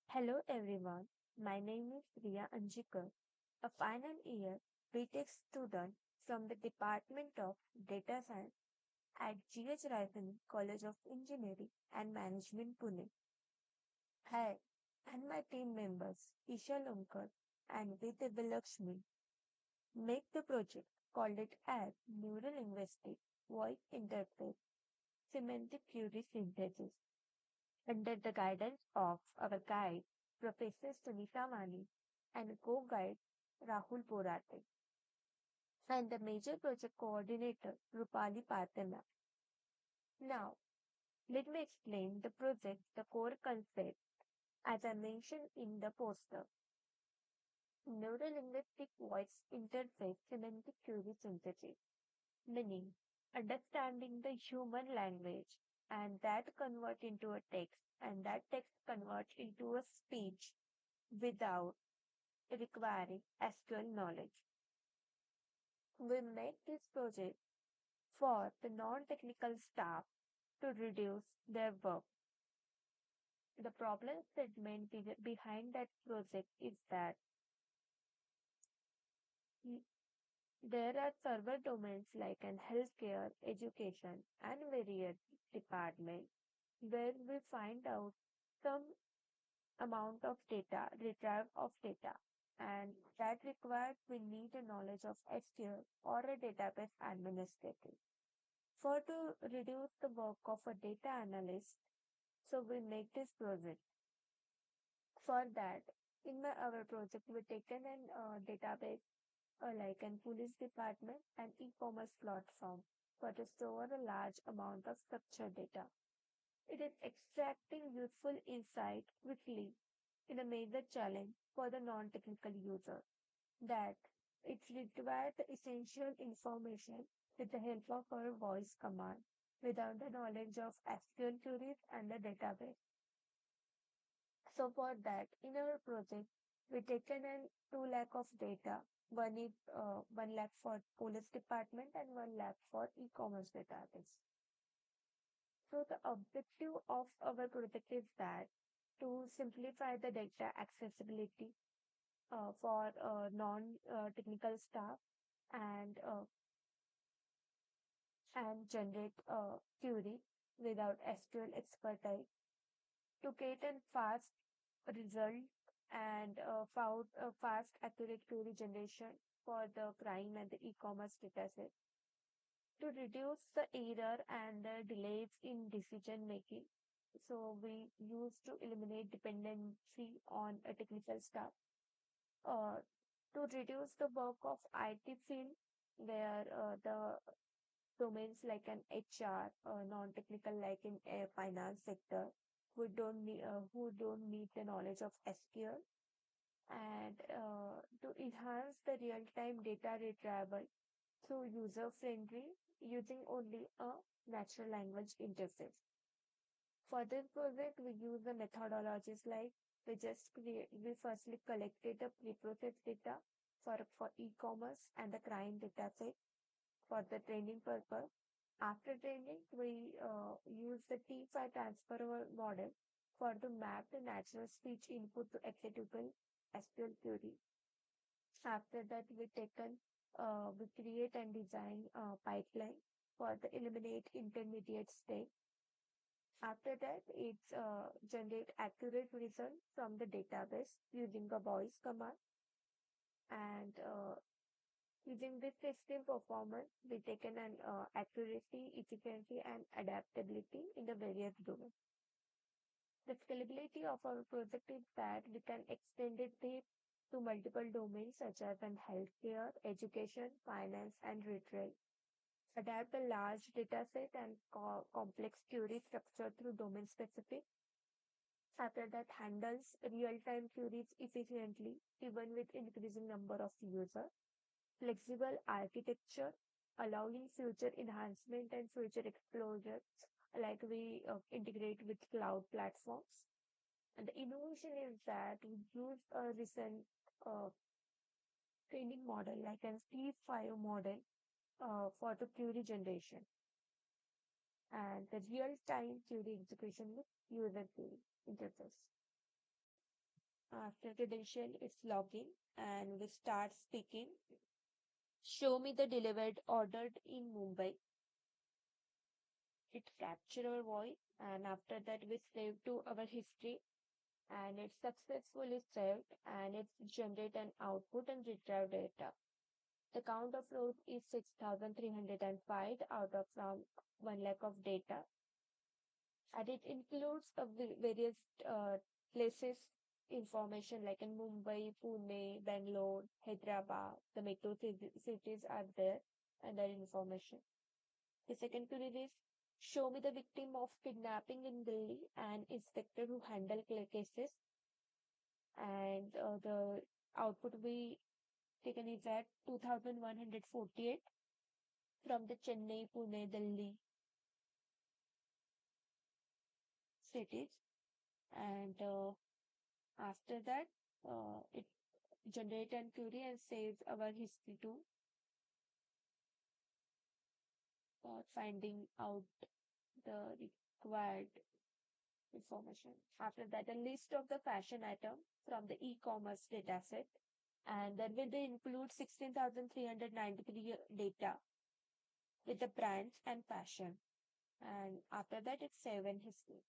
Hello everyone, my name is Riya Anjikar, a final year BTech student from the Department of Data Science at GHRCEM College of Engineering and Management, Pune. I and my team members Isha Lunkad and Divya Lakshmi make the project called it as Neuro Linguistic Voice Interface Semantic Query Synthesis under the guidance of our guide, Professor Sunita Vani, and co-guide Rahul Porate, and the major project coordinator Rupali Patana. Now, let me explain the project, the core concept, as I mentioned in the poster. Neuro-linguistic voice interface semantic query synthesis, meaning understanding the human language and that convert into a text and that text convert into a speech without requiring SQL knowledge. We make this project for the non-technical staff to reduce their work. The problem statement behind that project is that mm, there are several domains like in healthcare, education, and various departments where we find out some amount of data, retrieve of data, and that requires we need a knowledge of SQL or a database administrator. For to reduce the work of a data analyst, so we make this project. For that, in our project, we taken an database like an police department and e-commerce platform for to store a large amount of structured data. It is extracting useful insight quickly in a major challenge for the non-technical user that it requires the essential information with the help of our voice command without the knowledge of SQL queries and the database. So for that, in our project, we taken in 2 lakh of data. One is 1 lakh for police department and 1 lakh for e-commerce database. So the objective of our project is that to simplify the data accessibility for non-technical staff and generate query without SQL expertise to get a fast result and fast accurate query generation for the crime and the e-commerce dataset to reduce the error and the delays in decision making. So we used to eliminate dependency on a technical staff uh, to reduce the work of IT field where the domains like an HR, non-technical like in finance sector, who don't need the knowledge of SQL, and to enhance the real-time data retrieval through user-friendly using only a natural language interface. For this project, we use the methodologies like we firstly collected the pre-processed data for e-commerce and the crime data set for the training purpose. After training, we use the T5 transfer model for to map the natural speech input to executable SQL query. After that, we create and design a pipeline for the eliminate intermediate step. After that, it's generate accurate result from the database using a voice command and using this system performance, we taken an accuracy, efficiency, and adaptability in the various domains. The scalability of our project is that we can extend to multiple domains such as in healthcare, education, finance, and retail. Adapt a large data set and complex query structure through domain specific. After that, handles real-time queries efficiently, even with increasing number of users. Flexible architecture, allowing future enhancement and future exposure, like we integrate with cloud platforms. And the innovation is that we use a recent uh, training model, like an T5 model, for the query generation and the real-time query execution with user query interface. After credential, it's login and we start speaking. Show me the delivered ordered in Mumbai. It capture our voice and after that we save to our history and it's successfully saved and it's generate an output and retrieve data. The count of rows is 6,305 out of from 1 lakh of data and it includes various places information like in Mumbai, Pune, Bangalore, Hyderabad, the metro cities are there and their information. The second query is show me the victim of kidnapping in Delhi and inspector who handle cases and the output we taken is at 2,148 from the Chennai, Pune, Delhi cities and after that it generate an query and saves our history too for finding out the required information. After that, a list of the fashion item from the e-commerce dataset, and that will include 16,393 data with the brands and fashion. And after that, it's save in history.